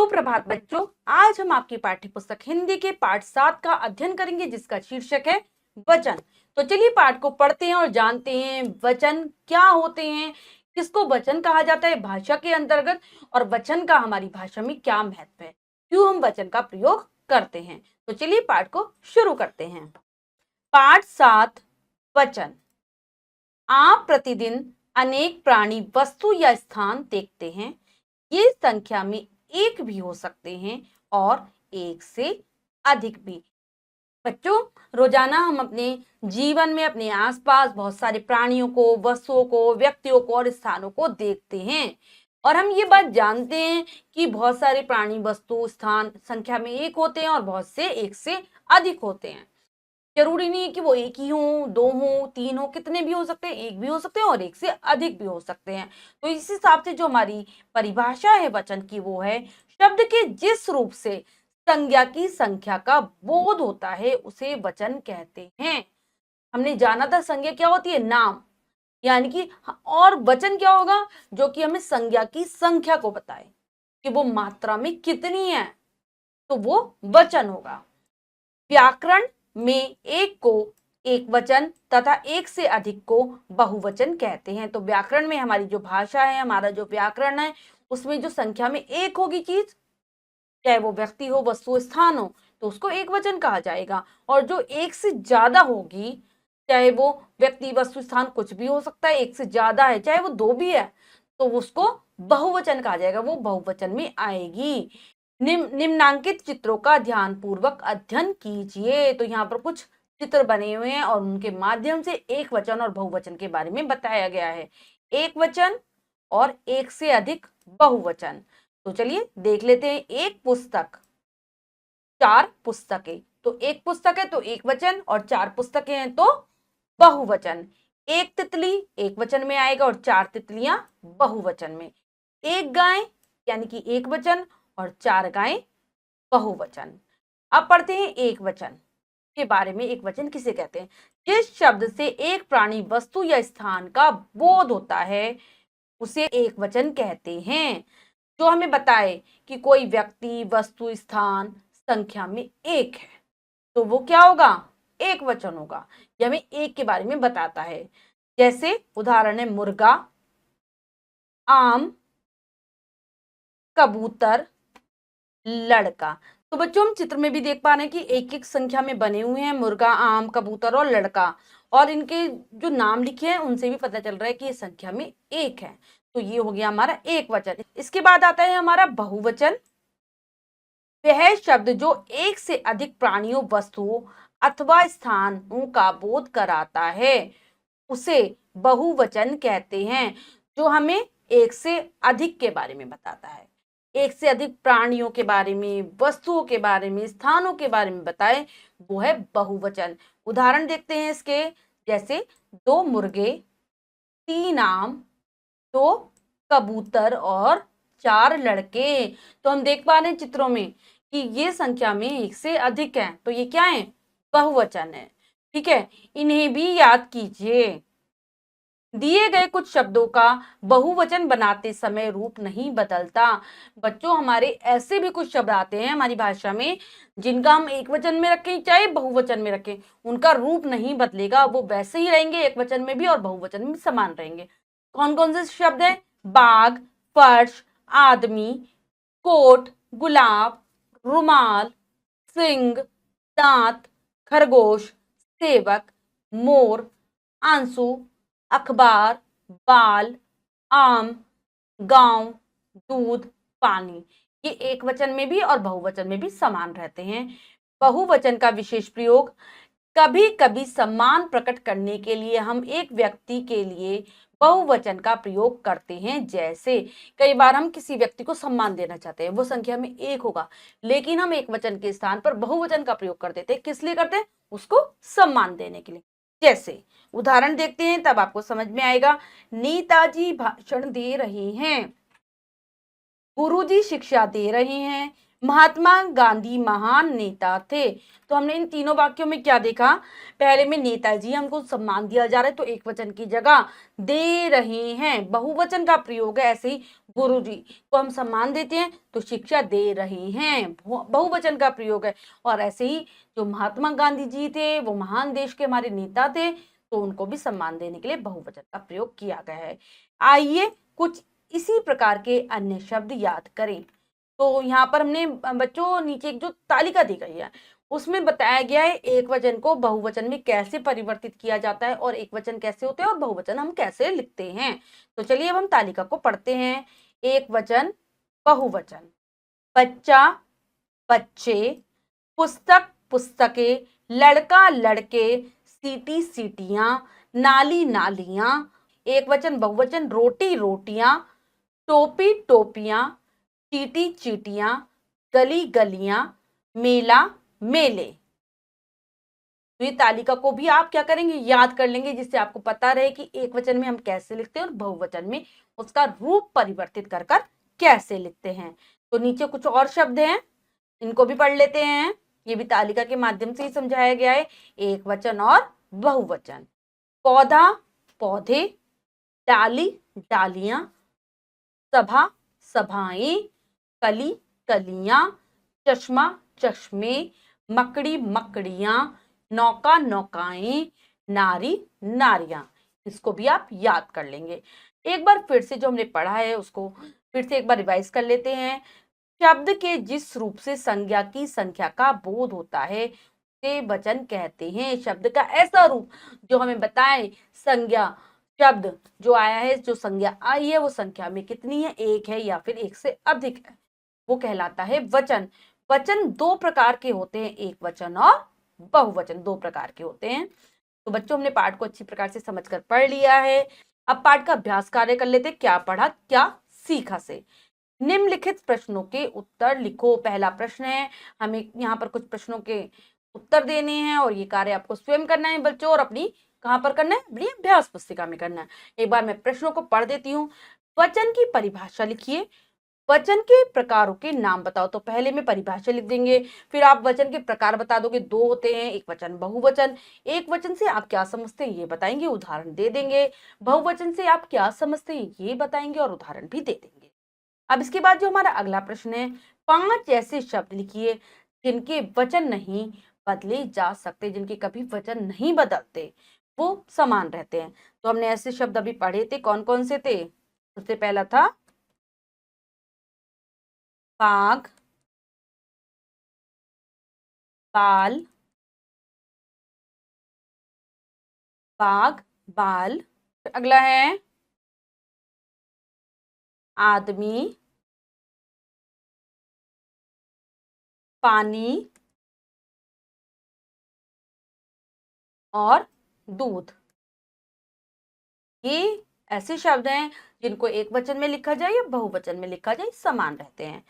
सुप्रभात बच्चों, आज हम आपकी पाठ्य पुस्तक हिंदी के पाठ 7 का अध्ययन करेंगे जिसका शीर्षक है वचन। तो चलिए पाठ को पढ़ते हैं और जानते हैं वचन क्या होते हैं, किसको वचन कहा जाता है भाषा के अंतर्गत, और वचन का हमारी भाषा में क्या महत्व है, क्यों हम वचन का प्रयोग करते हैं। तो चलिए पाठ को शुरू करते हैं। पाठ 7 वचन। आप प्रतिदिन अनेक प्राणी, वस्तु या स्थान देखते हैं। ये संख्या में एक भी हो सकते हैं और एक से अधिक भी। बच्चों, रोजाना हम अपने जीवन में अपने आसपास बहुत सारे प्राणियों को, वस्तुओं को, व्यक्तियों को और स्थानों को देखते हैं और हम ये बात जानते हैं कि बहुत सारे प्राणी, वस्तु, स्थान संख्या में एक होते हैं और बहुत से एक से अधिक होते हैं। जरूरी नहीं है कि वो एक ही हो, दो हो, तीन हो, कितने भी हो सकते हैं, एक भी हो सकते हैं और एक से अधिक भी हो सकते हैं। तो इस हिसाब से जो हमारी परिभाषा है वचन की, वो है शब्द के जिस रूप से संज्ञा की संख्या का बोध होता है उसे वचन कहते हैं। हमने जाना था संज्ञा क्या होती है, नाम, यानी कि, और वचन क्या होगा, जो कि हमें संज्ञा की संख्या को बताए कि वो मात्रा में कितनी है, तो वो वचन होगा। व्याकरण में एक को एक वचन तथा एक से अधिक को बहुवचन कहते हैं। तो व्याकरण में हमारी जो भाषा है, हमारा जो व्याकरण है, उसमें जो संख्या में एक होगी चीज, चाहे वो व्यक्ति हो, वस्तु, स्थान हो, तो उसको एक वचन कहा जाएगा। और जो एक से ज्यादा होगी, चाहे वो व्यक्ति, वस्तु, स्थान कुछ भी हो सकता है, एक से ज्यादा है, चाहे वो दो भी है, तो उसको बहुवचन कहा जाएगा, वो बहुवचन में आएगी। निम्नांकित चित्रों का ध्यान पूर्वक अध्ययन कीजिए। तो यहाँ पर कुछ चित्र बने हुए हैं और उनके माध्यम से एक वचन और बहुवचन के बारे में बताया गया है। एक वचन और एक से अधिक बहुवचन। तो चलिए देख लेते हैं। एक पुस्तक, चार पुस्तकें। तो एक पुस्तक है तो एक वचन, और चार पुस्तकें हैं तो बहुवचन। एक तितली एक वचन में आएगा और चार तितलियां बहुवचन में। एक गाय यानी कि एक वचन और चार गायें बहुवचन। अब पढ़ते हैं एक वचन के बारे में। एक वचन किसे कहते हैं? जिस शब्द से एक प्राणी, वस्तु या स्थान का बोध होता है उसे एक वचन कहते हैं। जो हमें बताए कि कोई व्यक्ति, वस्तु, स्थान संख्या में एक है, तो वो क्या होगा? एक वचन होगा। यह हमें एक के बारे में बताता है। जैसे उदाहरण है मुर्गा, आम, कबूतर, लड़का। तो बच्चों हम चित्र में भी देख पा रहे हैं कि एक एक संख्या में बने हुए हैं, मुर्गा, आम, कबूतर और लड़का, और इनके जो नाम लिखे हैं उनसे भी पता चल रहा है कि ये संख्या में एक है। तो ये हो गया हमारा एक वचन। इसके बाद आता है हमारा बहुवचन। वह शब्द जो एक से अधिक प्राणियों, वस्तुओं अथवा स्थानों का बोध कराता है उसे बहुवचन कहते हैं। जो हमें एक से अधिक के बारे में बताता है, एक से अधिक प्राणियों के बारे में, वस्तुओं के बारे में, स्थानों के बारे में बताए, वो है बहुवचन। उदाहरण देखते हैं इसके। जैसे दो मुर्गे, तीन आम, दो कबूतर और चार लड़के। तो हम देख पा रहे हैं चित्रों में कि ये संख्या में एक से अधिक है, तो ये क्या है? बहुवचन है। ठीक है, इन्हें भी याद कीजिए। दिए गए कुछ शब्दों का बहुवचन बनाते समय रूप नहीं बदलता। बच्चों, हमारे ऐसे भी कुछ शब्द आते हैं हमारी भाषा में जिनका हम एक वचन में रखें चाहे बहुवचन में रखें, उनका रूप नहीं बदलेगा, वो वैसे ही रहेंगे, एक वचन में भी और बहुवचन में भी समान रहेंगे। कौन कौन से शब्द है? बाग, फर्श, आदमी, कोट, गुलाब, रुमाल, सिंह, दांत, खरगोश, सेवक, मोर, आंसू, अखबार, बाल, आम, गांव, दूध, पानी। ये एक वचन में भी और बहुवचन में भी समान रहते हैं। बहुवचन का विशेष प्रयोग कभी कभी सम्मान प्रकट करने के लिए हम एक व्यक्ति के लिए बहुवचन का प्रयोग करते हैं। जैसे कई बार हम किसी व्यक्ति को सम्मान देना चाहते हैं, वो संख्या में एक होगा, लेकिन हम एक वचन के स्थान पर बहुवचन का प्रयोग कर देते हैं। किस लिए करते हैं? उसको सम्मान देने के लिए। जैसे उदाहरण देखते हैं, तब आपको समझ में आएगा। नेताजी भाषण दे रहे हैं, गुरुजी शिक्षा दे रहे हैं, महात्मा गांधी महान नेता थे। तो हमने इन तीनों वाक्यों में क्या देखा, पहले में नेताजी हमको सम्मान दिया जा रहा है तो एक वचन की जगह दे रहे हैं, बहुवचन का प्रयोग है। ऐसे ही गुरुजी को हम सम्मान देते हैं तो शिक्षा दे रहे हैं, बहुवचन का प्रयोग है। और ऐसे ही जो महात्मा गांधी जी थे वो महान देश के हमारे नेता थे तो उनको भी सम्मान देने के लिए बहुवचन का प्रयोग किया गया है। आइए कुछ इसी प्रकार के अन्य शब्द याद करें। तो यहाँ पर हमने बच्चों नीचे एक जो तालिका दी गई है उसमें बताया गया है एक वचन को बहुवचन में कैसे परिवर्तित किया जाता है और एक वचन कैसे होते हैं और बहुवचन हम कैसे लिखते हैं। तो चलिए अब हम तालिका को पढ़ते हैं। एक वचन, बहुवचन, बच्चा, बच्चे, पुस्तक, पुस्तकें, लड़का, लड़के, सीटी, सीटियां, नाली, नालियां। एक वचन बहुवचन, रोटी, रोटियां, टोपी, टोपियां, चीटी, चीटियां, गली, गलियां, मेला, मेले। तो ये तालिका को भी आप क्या करेंगे, याद कर लेंगे, जिससे आपको पता रहे कि एक वचन में हम कैसे लिखते हैं और बहुवचन में उसका रूप परिवर्तित कर कर कैसे लिखते हैं। तो नीचे कुछ और शब्द हैं, इनको भी पढ़ लेते हैं। ये भी तालिका के माध्यम से ही समझाया गया है, एक वचन और बहुवचन। पौधा, पौधे, डाली, डालियां, सभा, सभाएं, कली, कलियां, चश्मा, चश्मे, मकड़ी, मकड़ियां, नौका, नौकाएं, नारी, नारियां। इसको भी आप याद कर लेंगे। एक बार फिर से जो हमने पढ़ा है उसको फिर से एक बार रिवाइज कर लेते हैं। शब्द के जिस रूप से संज्ञा की संख्या का बोध होता है उसे वचन कहते हैं। शब्द का ऐसा रूप जो हमें बताए संज्ञा, शब्द जो आया है, जो संज्ञा आई है वो संख्या में कितनी है, एक है या फिर एक से अधिक है, वो कहलाता है वचन। वचन दो प्रकार के होते हैं, एक वचन और बहुवचन, दो प्रकार के होते हैं। तो बच्चों हमने पाठ को अच्छी प्रकार से समझकर पढ़ लिया है। अब पाठ का अभ्यास कार्य कर लेते, क्या पढ़ा क्या सीखा से। निम्नलिखित प्रश्नों के उत्तर लिखो। पहला प्रश्न है, हमें यहाँ पर कुछ प्रश्नों के उत्तर देने हैं और ये कार्य आपको स्वयं करना है बच्चों, और अपनी कहाँ पर करना है, अपनी अभ्यास पुस्तिका में करना है। एक बार मैं प्रश्नों को पढ़ देती हूँ। वचन की परिभाषा लिखिए। वचन के प्रकारों के नाम बताओ। तो पहले में परिभाषा लिख देंगे, फिर आप वचन के प्रकार बता दोगे। दो होते हैं, एक वचन बहुवचन। एक वचन से आप क्या समझते हैं ये बताएंगे, उदाहरण दे देंगे। बहुवचन से आप क्या समझते हैं ये बताएंगे और उदाहरण भी दे देंगे। अब इसके बाद जो हमारा अगला प्रश्न है, 5 ऐसे शब्द लिखिए जिनके वचन नहीं बदले जा सकते, जिनके कभी वचन नहीं बदलते, वो समान रहते हैं। तो हमने ऐसे शब्द अभी पढ़े थे, कौन कौन से थे। सबसे पहला था बाघ, बाल, बाघ, बाल। अगला है आदमी, पानी और दूध। ये ऐसे शब्द हैं जिनको एक वचन में लिखा जाए या बहुवचन में लिखा जाए, समान रहते हैं।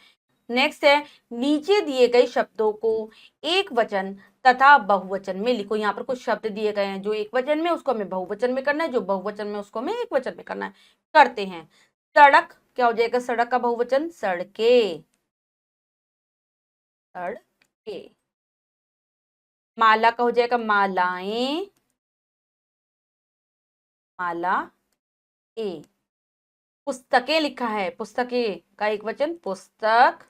नेक्स्ट है, नीचे दिए गए शब्दों को एक वचन तथा बहुवचन में लिखो। यहाँ पर कुछ शब्द दिए गए हैं, जो एक वचन में उसको हमें बहुवचन में करना है, जो बहुवचन में उसको हमें एक वचन में करना है। करते हैं। सड़क, क्या हो जाएगा सड़क का बहुवचन, सड़के, सड़के। माला का हो जाएगा मालाएं, माला ए। पुस्तकें लिखा है, पुस्तकें का एक वचन पुस्तक।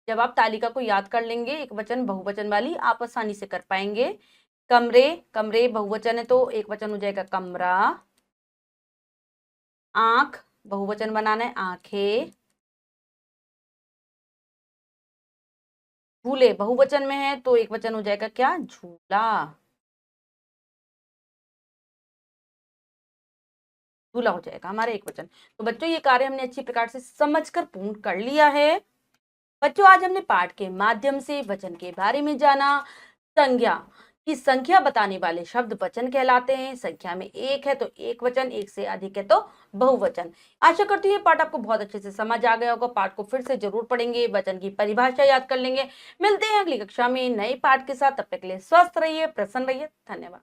जब आप तालिका को याद कर लेंगे एक वचन बहुवचन वाली, आप आसानी से कर पाएंगे। कमरे, कमरे बहुवचन है तो एक वचन हो जाएगा कमरा। आंख, बहुवचन बनाना है आंखें। झूले बहुवचन में है तो एक वचन हो जाएगा क्या, झूला। झूला हो जाएगा हमारा एक वचन। तो बच्चों ये कार्य हमने अच्छी प्रकार से समझकर पूर्ण कर लिया है। बच्चों आज हमने पाठ के माध्यम से वचन के बारे में जाना। संज्ञा की संख्या बताने वाले शब्द वचन कहलाते हैं। संख्या में एक है तो एक वचन, एक से अधिक है तो बहुवचन। आशा करती हूँ ये पाठ आपको बहुत अच्छे से समझ आ गया होगा। पाठ को फिर से जरूर पढ़ेंगे, वचन की परिभाषा याद कर लेंगे। मिलते हैं अगली कक्षा में नए पाठ के साथ। तब तक के लिए स्वस्थ रहिए, प्रसन्न रहिए। धन्यवाद।